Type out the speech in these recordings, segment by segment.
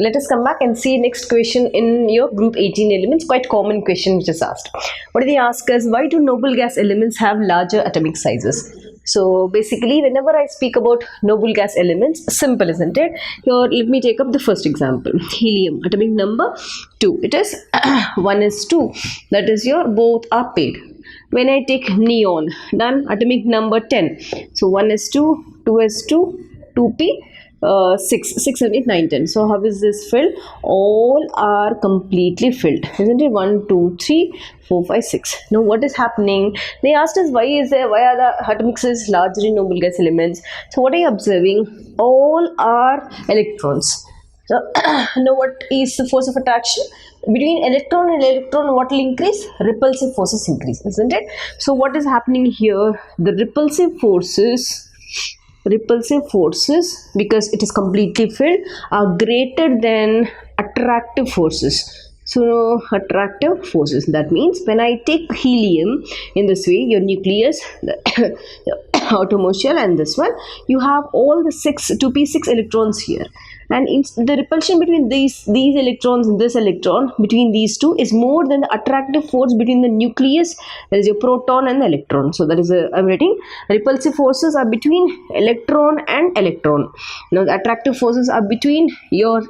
Let us come back and see next question in your group 18 elements. Quite common question which is asked. What do they ask us? Why do noble gas elements have larger atomic sizes? So basically, whenever I speak about noble gas elements, simple, isn't it? Here, let me take up the first example. Helium, atomic number 2. It is 1s2. That is your both are paired. When I take neon, done, atomic number 10. So 1s2, 2s2, 2p. 6, 7, 8, 9, 10. So how is this filled? All are completely filled, isn't it? 1, 2, 3, 4, 5, 6. Now what is happening? They asked us why are the atomic sizes larger in noble gas elements? So what are you observing? All are electrons. So now what is the force of attraction? Between electron and electron, what will increase? Repulsive forces increase, isn't it? So what is happening here? The repulsive forces, because it is completely filled, are greater than attractive forces. So attractive forces, that means when I take helium in this way, your nucleus, the outer shell, and this one, you have all the 2p6 electrons here, and the repulsion between these electrons and this electron, between these two, is more than the attractive force between the nucleus, that is your proton, and the electron. So that is I'm writing repulsive forces are between electron and electron. Now the attractive forces are between your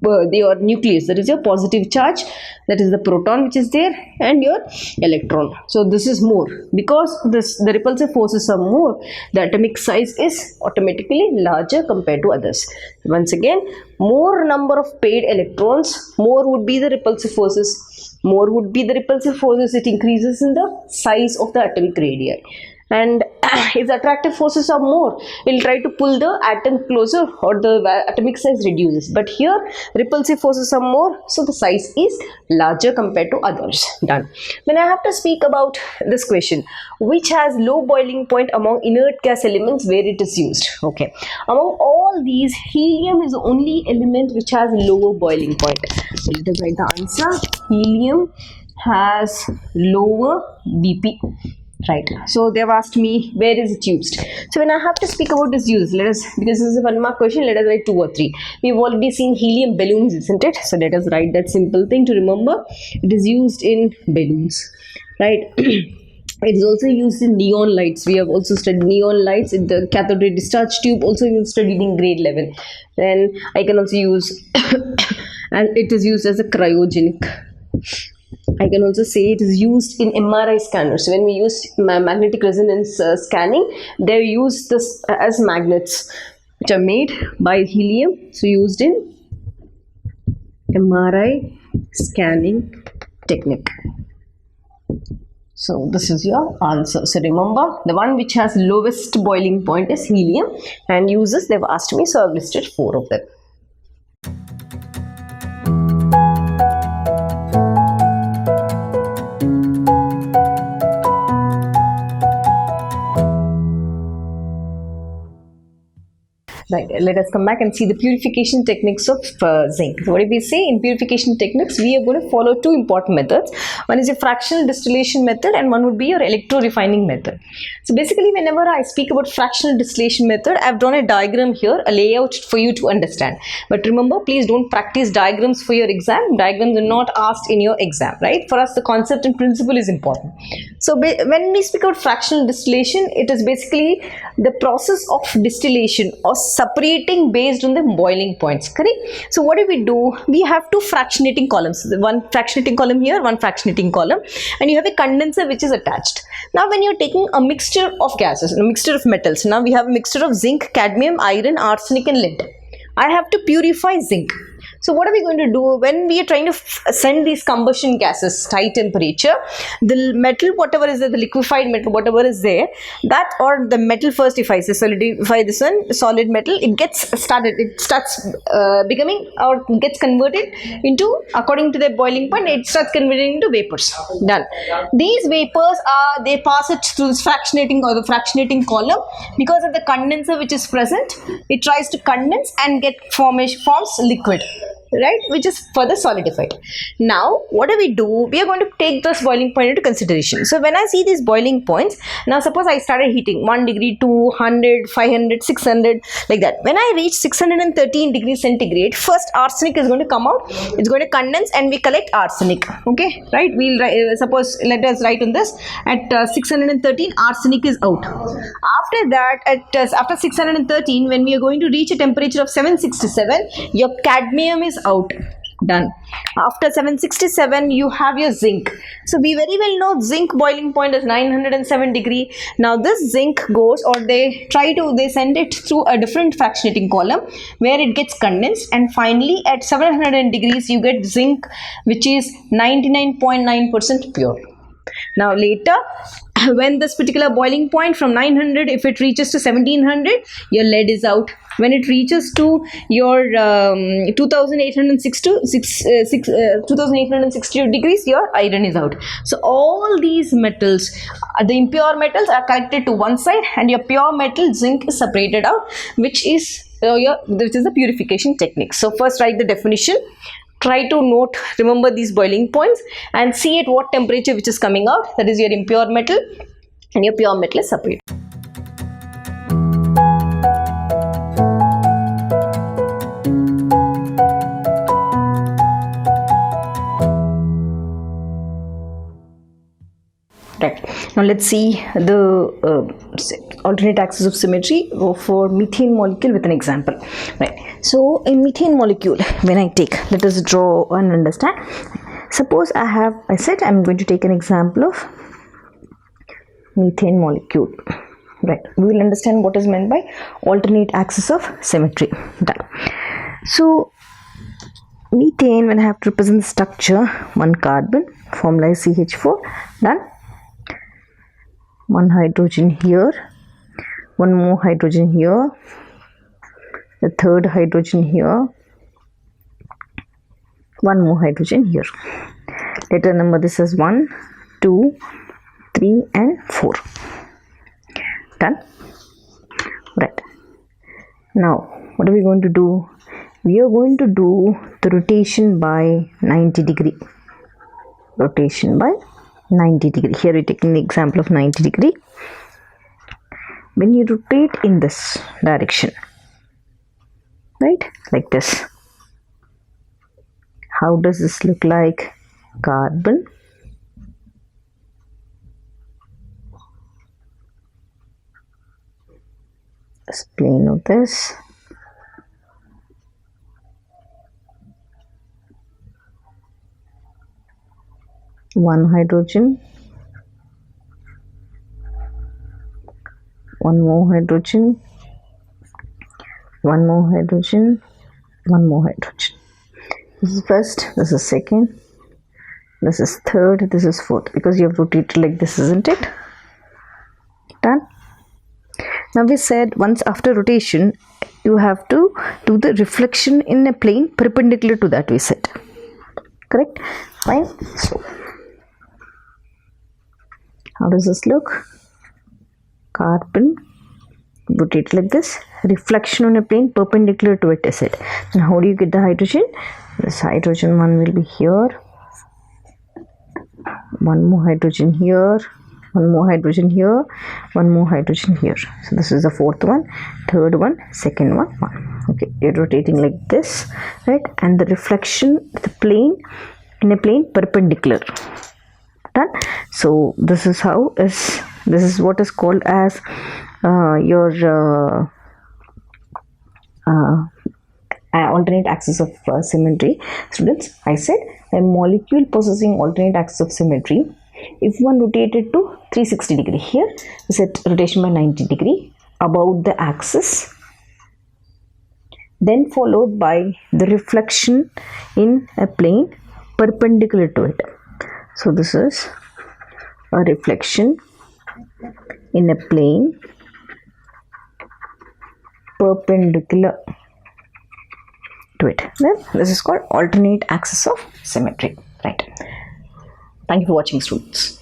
nucleus, that is your positive charge, that is the proton which is there, and your electron. So this is more, because the repulsive forces are more, the atomic size is automatically larger compared to others. Once again, more number of paired electrons, more would be the repulsive forces. More would be the repulsive forces, it increases in the size of the atomic radii. And if the attractive forces are more, it will try to pull the atom closer, or the atomic size reduces. But here repulsive forces are more, so the size is larger compared to others. Done. When I have to speak about this question, which has low boiling point among inert gas elements where it is used? Okay, among all these, helium is the only element which has lower boiling point. So let us write the answer. Helium has lower BP. Right, so they have asked me where is it used. So when I have to speak about its use, because this is a 1 mark question, let us write 2 or 3. We've already seen helium balloons, isn't it? So let us write that simple thing to remember. It is used in balloons, right? It is also used in neon lights. We have also studied neon lights in the cathode ray discharge tube. Also we have studied in grade 11. Then I can also use, and it is used as a cryogenic. I can also say it is used in MRI scanners. When we use magnetic resonance scanning, they use this as magnets which are made by helium. So used in MRI scanning technique. So this is your answer. So remember, the one which has lowest boiling point is helium, and uses they've asked me, so I've listed 4 of them. Right, let us come back and see the purification techniques of zinc. So what did we say? In purification techniques, we are going to follow 2 important methods. One is a fractional distillation method, and one would be your electro-refining method. So basically, whenever I speak about fractional distillation method, I have drawn a diagram here, a layout for you to understand. But remember, please don't practice diagrams for your exam. Diagrams are not asked in your exam, right? For us, the concept and principle is important. So when we speak about fractional distillation, it is basically the process of distillation or separating based on the boiling points, correct? So what do? We have 2 fractionating columns, one fractionating column here, one fractionating column, and you have a condenser which is attached. Now when you're taking a mixture of gases, a mixture of metals, now we have a mixture of zinc, cadmium, iron, arsenic and lead. I have to purify zinc. So what are we going to do when we are trying to send these combustion gases high temperature? The metal, whatever is there, the liquefied metal, whatever is there, that, or the metal first, if I say solidify this one, solid metal, it starts becoming, or gets converted into, according to the boiling point, it starts converting into vapors. Done. These vapors they pass it through this fractionating or the fractionating column. Because of the condenser which is present, it tries to condense and forms liquid. right, which is further solidified. Now what do? We are going to take this boiling point into consideration. So when I see these boiling points, now suppose I started heating 1 degree, 200, 500, 600, like that. When I reach 613 degrees centigrade, first arsenic is going to come out. It's going to condense and we collect arsenic. Okay, right? We'll suppose, let us write on this, at 613 arsenic is out. After that, after 613, when we are going to reach a temperature of 767, your cadmium is out. Done. After 767, you have your zinc. So we very well know zinc boiling point is 907 degree. Now this zinc goes, or they send it through a different fractionating column where it gets condensed, and finally at 700 degrees you get zinc, which is 99.9% pure. Now later, when this particular boiling point from 900, if it reaches to 1700, your lead is out. When it reaches to your 2862 degrees, your iron is out. So all these metals, the impure metals are collected to one side, and your pure metal zinc is separated out, which is the purification technique. So first write the definition. Try to remember these boiling points and see at what temperature which is coming out. That is your impure metal, and your pure metal is separate. Right. Now let's see the alternate axis of symmetry for methane molecule with an example. Right. So in methane molecule, when I take, let us draw and understand. Suppose I said I'm going to take an example of methane molecule. Right. We will understand what is meant by alternate axis of symmetry. Done. So methane, when I have to represent the structure, one carbon, formula is CH4. Done. One hydrogen here, one more hydrogen here, the third hydrogen here, one more hydrogen here. Let us number this as 1, 2, 3 and 4. Done. Right. Now what are we going to do? We are going to do the rotation by 90 degree. Rotation by 90 degree. Here we are taking the example of 90 degree. When you rotate in this direction, right, like this, how does this look like? Carbon, this plane of this, one hydrogen, one more hydrogen, one more hydrogen, one more hydrogen. This is first, this is second, this is third, this is fourth, because you have rotated like this, isn't it? Done. Now we said once after rotation you have to do the reflection in a plane perpendicular to that, we said. Correct? Fine. So how does this look? Carbon rotate like this, reflection on a plane perpendicular to it, is it? And how do you get the hydrogen? This hydrogen one will be here, one more hydrogen here, one more hydrogen here, one more hydrogen here. So this is the fourth one, third one, second one, one. Okay, you're rotating like this, right? And the reflection, the plane, in a plane perpendicular. Done. So this is how this is what is called as your alternate axis of symmetry. Students, I said a molecule possessing alternate axis of symmetry, if one rotated to 360 degree, here we set rotation by 90 degree about the axis, then followed by the reflection in a plane perpendicular to it. So this is a reflection in a plane perpendicular to it. Then this is called alternate axis of symmetry. Right. Thank you for watching, students.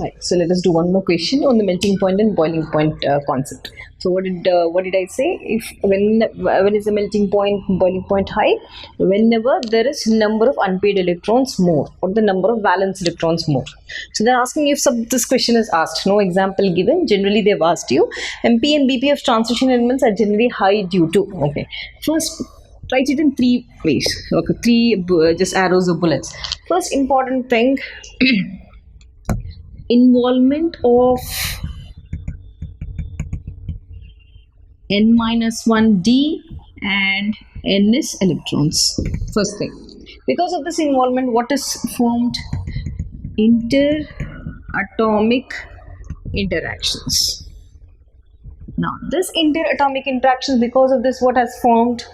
Right. So let us do one more question on the melting point and boiling point concept. So what did I say? If when is the melting point, boiling point high? Whenever there is number of unpaired electrons more, or the number of valence electrons more. So they're asking if this question is asked. No example given. Generally they've asked you. MP and BP of transition elements are generally high due to. Okay. First, write it in 3 ways. Okay, 3 just arrows or bullets. First important thing. Involvement of n-1d and ns electrons. First thing, because of this involvement, what is formed? Interatomic interactions. Now this interatomic interactions, because of this, what has formed?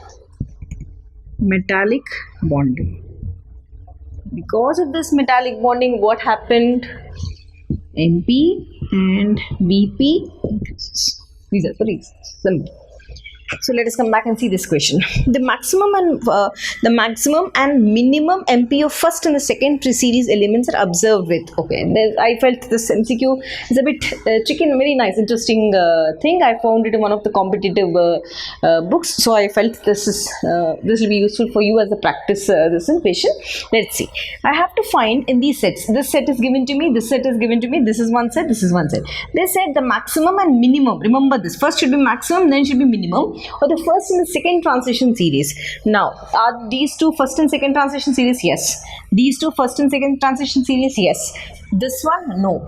Metallic bonding. Because of this metallic bonding, what happened? NP and VP increases. These are the reasons. Simple. So let us come back and see this question. The maximum and minimum MP of first and the second pre-series elements are observed with. Okay, I felt this MCQ is a bit tricky and very nice, interesting thing. I found it in one of the competitive books, so I felt this will be useful for you as a practice this in question. Let's see. I have to find in these sets. This set is given to me. This set is given to me. This is one set. This is one set. They said the maximum and minimum. Remember this. First should be maximum, then should be minimum. Or the first and the second transition series. Now, are these two first and second transition series? Yes. These two first and second transition series? Yes. This one? No.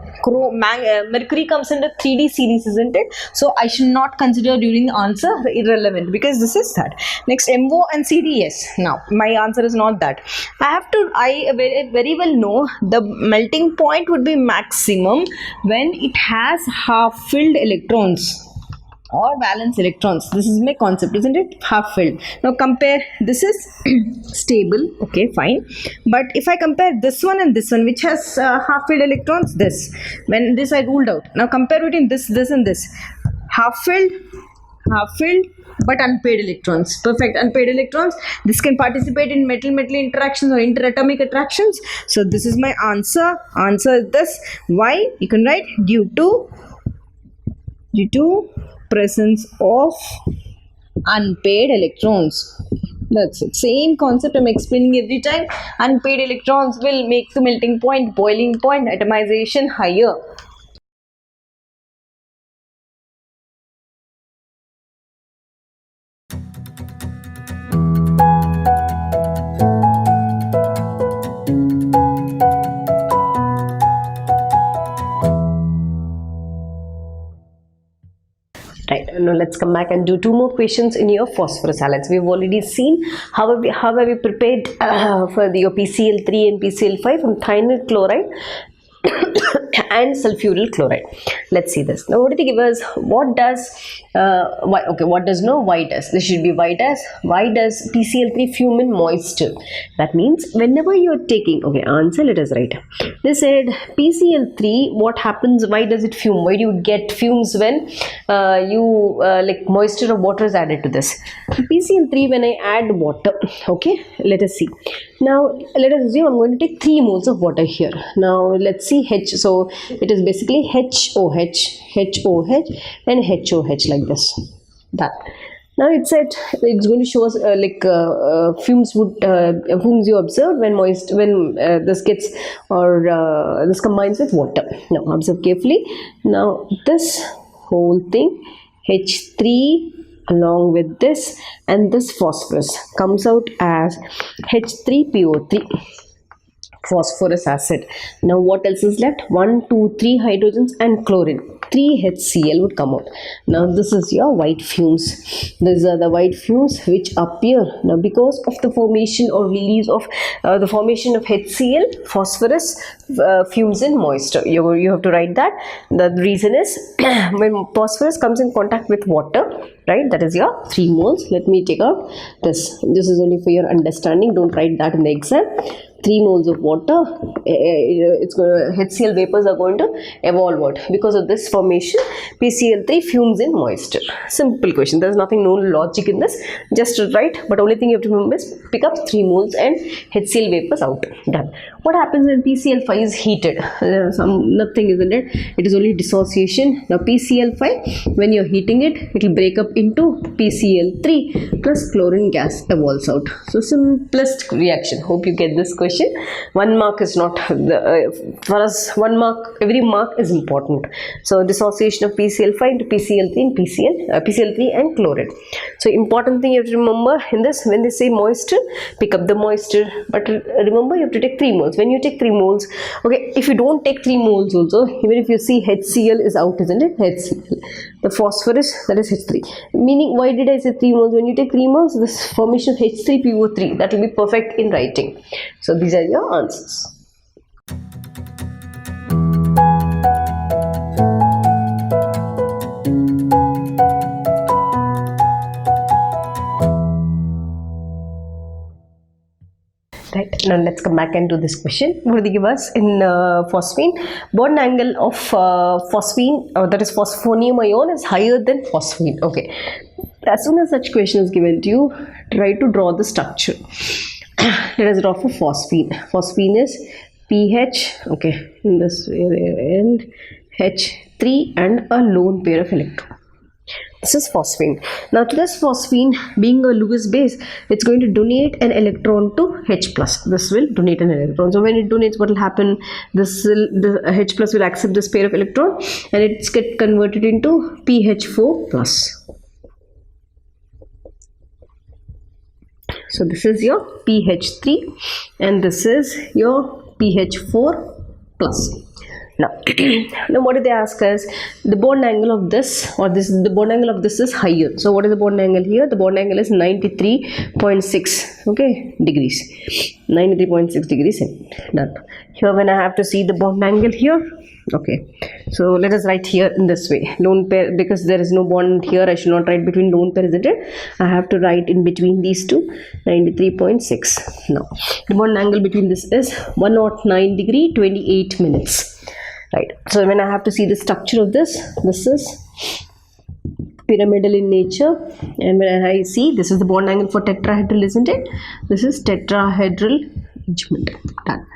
Mercury comes under 3D series, isn't it? So, I should not consider during the answer irrelevant because this is that. Next, MO and CD? Yes. Now, my answer is not that. I very well know the melting point would be maximum when it has half-filled electrons or valence electrons. This is my concept, isn't it? Half filled. Now compare, this is stable, okay, fine. But if I compare this one and this one, which has half filled electrons, this I ruled out. Now compare between this and this. Half filled, but unpaired electrons. Perfect. Unpaired electrons. This can participate in metal-metal interactions or interatomic attractions. So this is my answer. Answer is this. Why? You can write due to presence of unpaired electrons. That's it. Same concept I'm explaining every time. Unpaired electrons will make the melting point, boiling point, atomization higher. Right, now let's come back and do 2 more questions in your phosphorus halides. We've already seen how have we prepared for your PCl3 and PCl5 from thionyl chloride and sulfuryl chloride. Let's see this. Now, what did they give us? What does what does no? Why does? This should be why does PCl3 fume in moisture? That means whenever you're taking, okay, answer, let us write. They said PCl3, what happens? Why does it fume? Why do you get fumes when like moisture or water is added to this? PCl3, when I add water, okay, let us see. Now, let us assume I'm going to take 3 moles of water here. Now, let's see H. So, it is basically HOH, and HOH like this. That. Now, it said it's going to show us fumes you observe when this gets this combines with water. Now, observe carefully. Now, this whole thing, H3 along with this and this phosphorus comes out as H3PO3, phosphorus acid. Now what else is left? 1, 2, 3 hydrogens and chlorine. 3 HCl would come out. Now this is your white fumes. These are the white fumes which appear now because of the formation or release of the formation of HCl, phosphorus fumes in moisture. You have to write that. The reason is when phosphorus comes in contact with water, right? That is your 3 moles. Let me take out this. This is only for your understanding. Don't write that in the exam. 3 moles of water, HCl vapors are going to evolve out. Because of this formation, PCl3 fumes in moisture. Simple question. There's nothing, no logic in this. Just write, but only thing you have to remember is pick up 3 moles and HCl vapors out. Done. What happens when PCl5 is heated? Nothing, isn't it? It is only dissociation. Now PCl5, when you're heating it, it will break up into PCl3 plus chlorine gas evolves out. So simplest reaction. Hope you get this question. 1 mark is not for us. 1 mark, every mark is important. So dissociation of PCl5 into PCl3 and PCl3 and chlorine. So important thing you have to remember in this, when they say moisture, pick up the moisture, but remember you have to take 3 moles. When you take 3 moles, okay, if you don't take 3 moles also, even if you see HCl is out, isn't it? HCl, the phosphorus, that is H3. Meaning, why did I say 3 moles? When you take 3 moles, this formation of H3PO3, that will be perfect in writing. So these are your answers. Right, now let's come back and do this question. What do they give us in phosphine? Bond angle of phosphine, that is phosphonium ion, is higher than phosphine. Okay, as soon as such question is given to you, try to draw the structure. Let us draw for phosphine. Phosphine is pH, okay, in this and H3 and a lone pair of electrons. This is phosphine. Now to this phosphine, being a Lewis base, it's going to donate an electron to H plus. This will donate an electron. So when it donates, what will happen? The H plus will accept this pair of electron and it's get converted into PH4 plus. So this is your PH3 and this is your PH4 plus. Now, now what did they ask us? The bond angle of this, or this, the bond angle of this is higher. So what is the bond angle here? The bond angle is 93.6, okay, degrees. 93.6 degrees. Done. Here when I have to see the bond angle here, okay. So let us write here in this way. Lone pair, because there is no bond here, I should not write between lone pair, isn't it? I have to write in between these two, 93.6. Now, the bond angle between this is 109 degree, 28 minutes. Right, so when I have to see the structure of this is pyramidal in nature, and when I see this is the bond angle for tetrahedral, isn't it? This is tetrahedral arrangement. Done.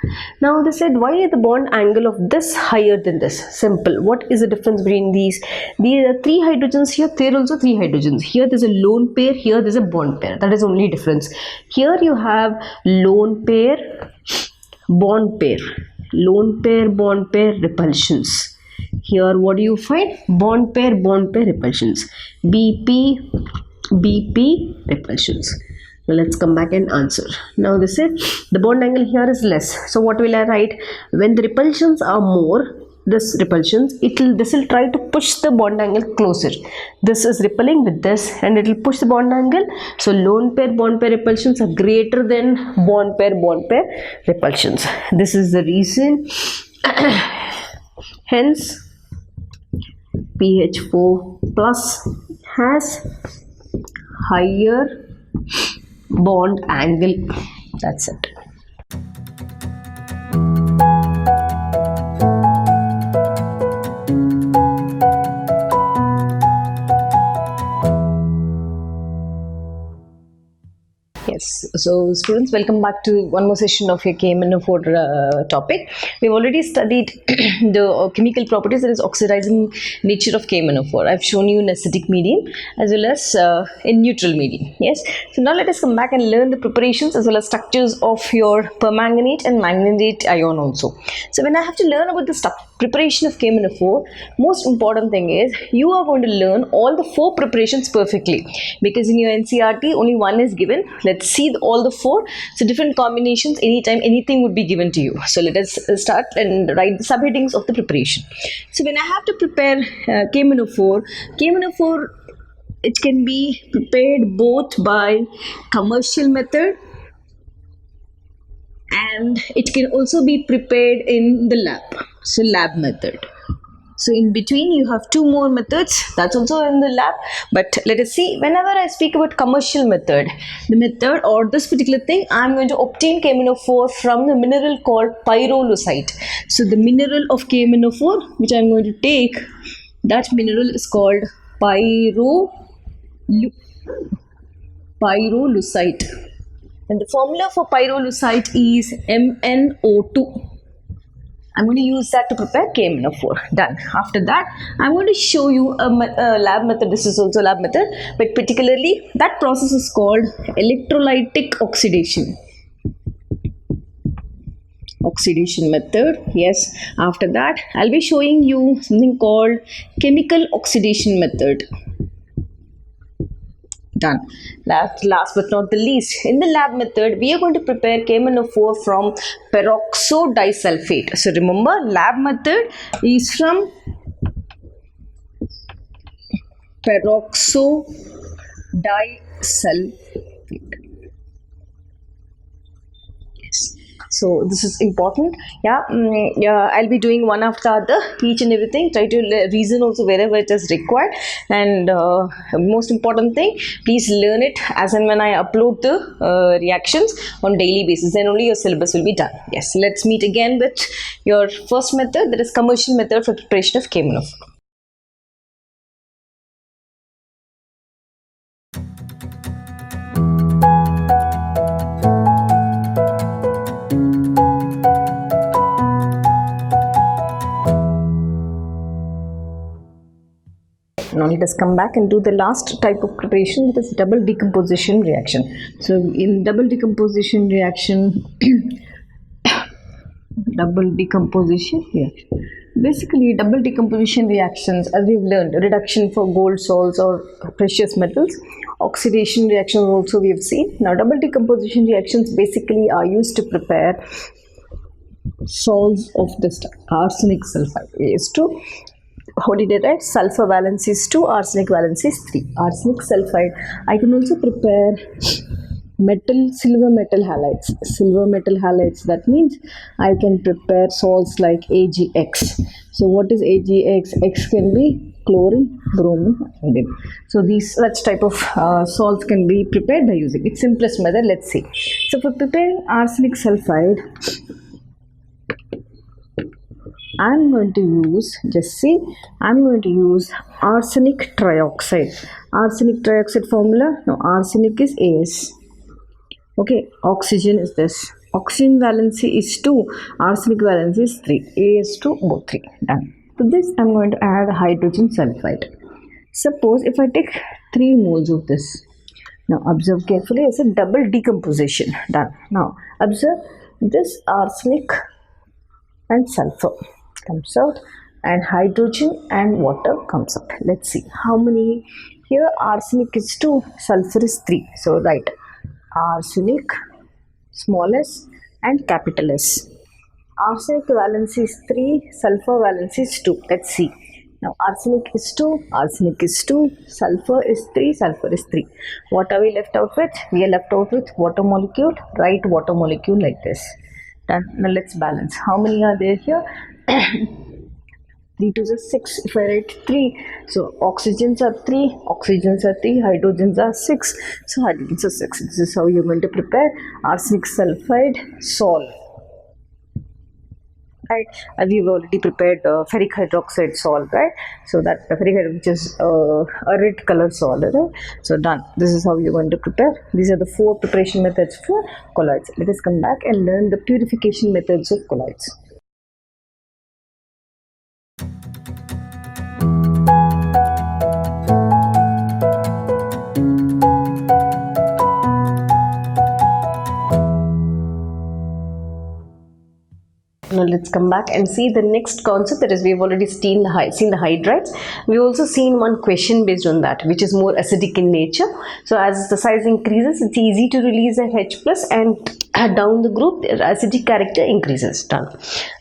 Now they said, why is the bond angle of this higher than this? Simple. What is the difference between these? There are 3 hydrogens here, there are also 3 hydrogens. Here there's a lone pair, here there's a bond pair. That is only difference. Here you have lone pair, bond pair. Lone pair, bond pair, repulsions. Here what do you find? Bond pair, repulsions. BP, BP, repulsions. Now let's come back and answer. Now this is, the bond angle here is less. So what will I write? When the repulsions are more, this repulsions, this will try to push the bond angle closer. This is repelling with this and it will push the bond angle. So lone pair, bond pair repulsions are greater than bond pair, repulsions. This is the reason. Hence PH4 plus has higher bond angle. That's it. Yes, so students, welcome back to one more session of your KMNO4 topic. We've already studied the chemical properties, that is oxidizing nature of KMNO4. I've shown you in acidic medium as well as in neutral medium. Yes, so now let us come back and learn the preparations as well as structures of your permanganate and manganate ion also. So when I have to learn about the preparation of KMNO4, most important thing is you are going to learn all the 4 preparations perfectly, because in your NCERT only one is given. Let's see all the 4. So different combinations, anytime anything would be given to you. So let us start and write the subheadings of the preparation. So when I have to prepare KMNO4, it can be prepared both by commercial method and it can also be prepared in the lab. So lab method. So in between you have 2 more methods, that's also in the lab. But let us see, whenever I speak about commercial method, the method or this particular thing, I'm going to obtain KMNO4 from the mineral called pyrolusite. So the mineral of KMNO4 which I'm going to take, that mineral is called pyrolusite. And the formula for pyrolusite is MnO2. I'm going to use that to prepare KMnO4. Done. After that, I'm going to show you a lab method. This is also a lab method, but particularly that process is called electrolytic oxidation. Oxidation method. Yes. After that, I'll be showing you something called chemical oxidation method. Done. Last but not the least, in the lab method, we are going to prepare KMnO4 from peroxodisulfate. So remember, lab method is from peroxodisulfate. Yes. So this is important. Yeah, I'll be doing one after the other, each and everything. Try to reason also wherever it is required. And most important thing, please learn it as and when I upload the reactions on daily basis. Then only your syllabus will be done. Yes, let's meet again with your first method, that is commercial method for preparation of KMnO4. Now let us come back and do the last type of preparation, that is double decomposition reaction. So in double decomposition reaction, basically double decomposition reactions, as we've learned, reduction for gold salts or precious metals, oxidation reactions also we have seen. Now double decomposition reactions basically are used to prepare salts of this type. Arsenic sulfide is 2. How did I write? Sulfur valence is 2, arsenic valence is 3. Arsenic sulfide. I can also prepare silver metal halides. Silver metal halides, that means I can prepare salts like AgX. So what is AgX? X can be chlorine, bromine, iodine. So these such type of salts can be prepared by using its simplest method. Let's see. So for preparing arsenic sulfide, I'm going to use, I'm going to use arsenic trioxide. Arsenic trioxide formula, no, arsenic is As. Okay, oxygen is this. Oxygen valency is 2, arsenic valency is 3. As2, both 3. Done. To this, I'm going to add hydrogen sulfide. Suppose if I take 3 moles of this. Now, observe carefully, it's a double decomposition. Done. Now, observe this arsenic and sulfur comes out, and hydrogen and water comes out. Let's see how many. Here arsenic is 2, sulfur is 3. So write arsenic, small s and capital S. Arsenic valency is 3, sulfur valency is 2. Let's see. Now arsenic is 2, sulfur is 3, sulfur is 3. What are we left out with? We are left out with water molecule. Write water molecule like this. Done. Now let's balance. How many are there here? 3 to the 6. If I write 3, so oxygens are 3, hydrogens are 6. So hydrogens are 6. This is how you're going to prepare arsenic sulfide salt. Right, and we've already prepared ferric hydroxide salt, right? So that ferric hydroxide, which is a red color salt, right? So done. This is how you're going to prepare. These are the 4 preparation methods for colloids. Let us come back and learn the purification methods of colloids. Now let's come back and see the next concept, that is we have already seen the hydrides. We've also seen one question based on that, which is more acidic in nature. So as the size increases, it's easy to release a H plus, and down the group the acidic character increases. Done.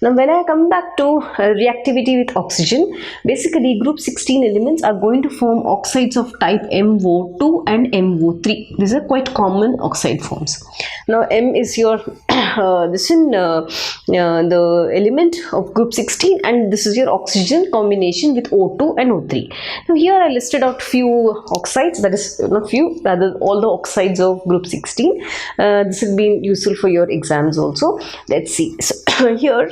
Now when I come back to reactivity with oxygen, basically group 16 elements are going to form oxides of type MO2 and MO3. These are quite common oxide forms. Now M is your the element of group 16, and this is your oxygen combination with O2 and O3. Now here I listed out few oxides, that is not few, rather all the oxides of group 16. This will be useful for your exams also. Let's see. So here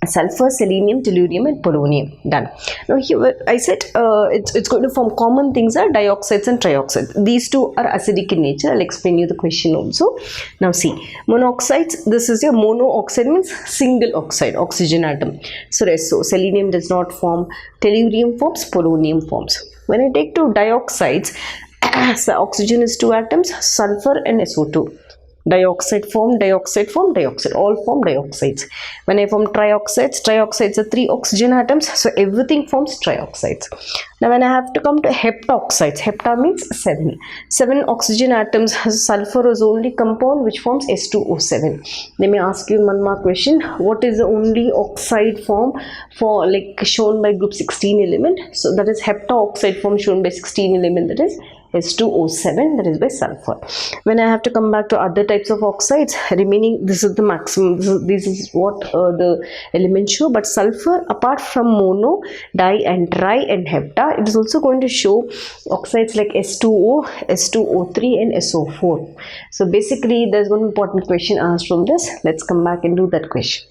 sulfur, selenium, tellurium, and polonium. Done. Now here I said it's going to form common things are dioxides and trioxides. These two are acidic in nature. I'll explain you the question also. Now see, monoxides, this is your monooxide, means single oxide, oxygen atom. So selenium does not form, tellurium forms, polonium forms. When I take two dioxides, so oxygen is 2 atoms, sulfur and SO2. Dioxide form, dioxide form, dioxide, all form dioxides. When I form trioxides, trioxides are 3 oxygen atoms, so everything forms trioxides. Now when I have to come to heptoxides, hepta means 7. 7 oxygen atoms, sulfur is only compound which forms S2O7. They may ask you one more question, what is the only oxide form for like shown by group 16 element? So that is heptaoxide form shown by 16 element, that is S2O7, that is by sulfur. When I have to come back to other types of oxides, remaining, this is the maximum, this is what the elements show, but sulfur apart from mono, di and tri and hepta, it is also going to show oxides like S2O, S2O3 and SO4. So basically there's one important question asked from this. Let's come back and do that question.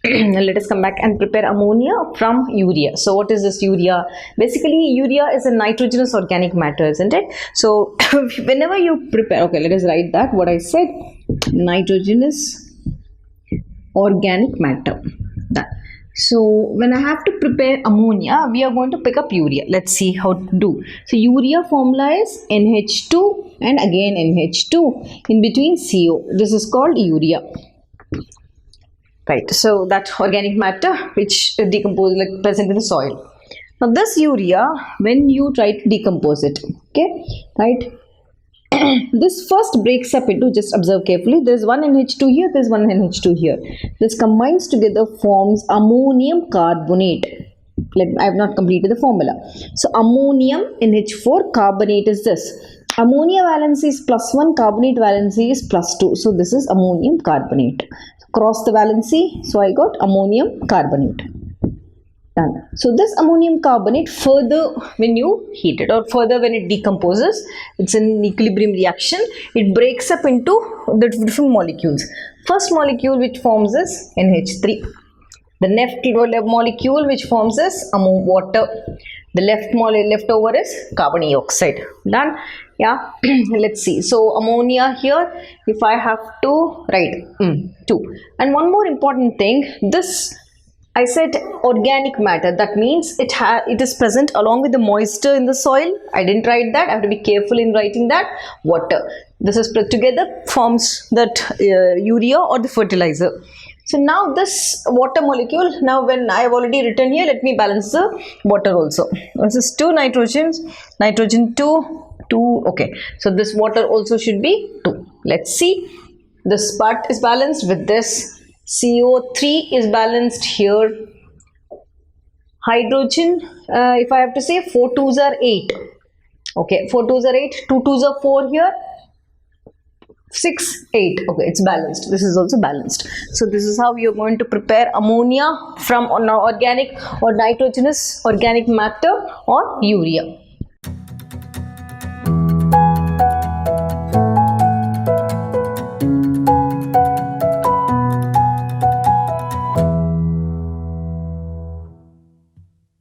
Let us come back and prepare ammonia from urea. So what is this urea? Basically urea is a nitrogenous organic matter, isn't it? So whenever you prepare, okay, let us write that what I said, nitrogenous organic matter. That. So when I have to prepare ammonia, we are going to pick up urea. Let's see how to do. So urea formula is NH2 and again NH2 in between CO. This is called urea. Right, so that organic matter which decomposes like present in the soil. Now this urea, when you try to decompose it, okay, right, this first breaks up into, just observe carefully, there is one NH2 here, there is one NH2 here. This combines together, forms ammonium carbonate. I have not completed the formula. So ammonium NH4, carbonate is this. Ammonia valency is +1, carbonate valency is +2. So this is ammonium carbonate. Cross the valency, so I got ammonium carbonate. Done. So this ammonium carbonate, further when you heat it or further when it decomposes, it's an equilibrium reaction, it breaks up into the different molecules. First molecule which forms is NH3. The next molecule which forms is water. The leftover is carbon dioxide. Done. Yeah. Let's see. So ammonia here, if I have to write 2. And one more important thing, this I said organic matter, that means it is present along with the moisture in the soil. I didn't write that. I have to be careful in writing that. Water. This is put together forms that urea or the fertilizer. So now this water molecule, now when I have already written here, let me balance the water also. This is 2 nitrogens, nitrogen 2, 2, okay. So this water also should be 2. Let's see. This part is balanced with this. CO3 is balanced here. Hydrogen, if I have to say 4 2s are 8. Okay, 4 2s are 8, 2 2s are 4 here. 6, 8. Okay, it's balanced. This is also balanced. So this is how you're going to prepare ammonia from organic or nitrogenous organic matter or urea.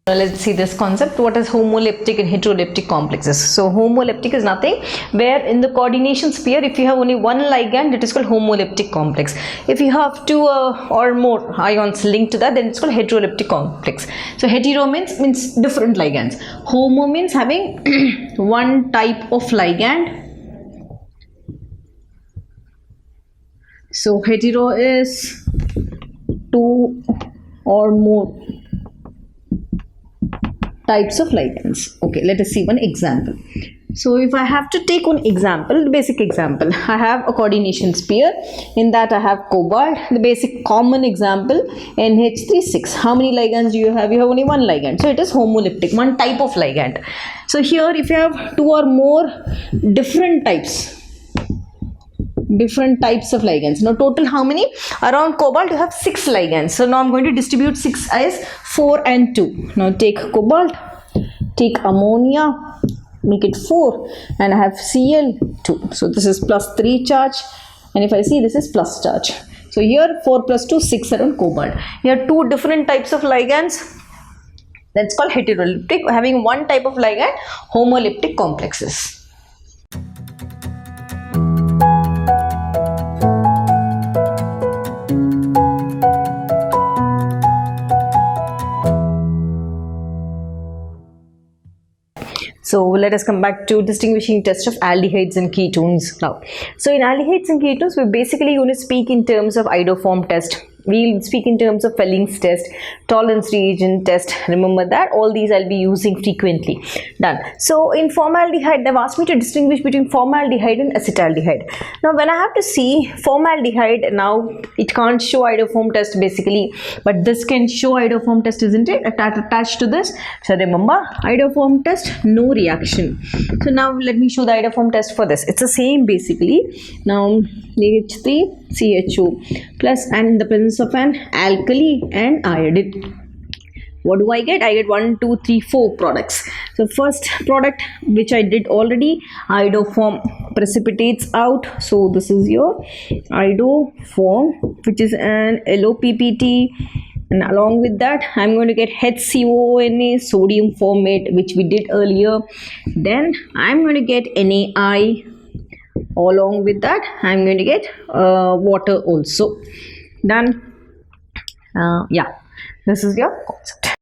Let's see this concept. What is homoleptic and heteroleptic complexes? So homoleptic is nothing where in the coordination sphere, if you have only one ligand, it is called homoleptic complex. If you have 2 or more ions linked to that, then it's called heteroleptic complex. So hetero means different ligands. Homo means having one type of ligand. So hetero is 2 or more types of ligands. Okay, let us see one example. So if I have to take one example, basic example, I have a coordination sphere. In that I have cobalt. The basic common example, NH3 How many ligands do you have? You have only one ligand. So it is homoleptic, one type of ligand. So here if you have 2 or more different types, different types of ligands. Now total how many? Around cobalt you have 6 ligands. So now I'm going to distribute 6 as 4 and 2. Now take cobalt, take ammonia, make it 4, and I have Cl2. So this is plus 3 charge, and if I see this is plus charge. So here 4 plus 2, 6 around cobalt. Here 2 different types of ligands. That's called heteroleptic. Having one type of ligand, homoleptic complexes. So let us come back to distinguishing test of aldehydes and ketones now. So in aldehydes and ketones, we're basically going to speak in terms of hydrophone test. We'll speak in terms of Felling's test, tolerance reagent test. Remember that all these I'll be using frequently. Done. So in formaldehyde, they've asked me to distinguish between formaldehyde and acetaldehyde. Now when I have to see formaldehyde, now it can't show hydrophone test basically, but this can show hydrophone test, isn't it? Attached to this. So remember, hydrophone test, no reaction. So now let me show the hydrophone test for this. It's the same basically. Now H3 CHO plus, and in the presence of an alkali and iodide. What do I get? I get 1, 2, 3, 4 products. So first product, which I did already, iodoform precipitates out. So this is your iodoform, which is an LOPPT. And along with that, I'm going to get HCONA, sodium formate, which we did earlier. Then I'm going to get NaI. Along with that, I'm going to get water also. Done. Yeah, this is your concept.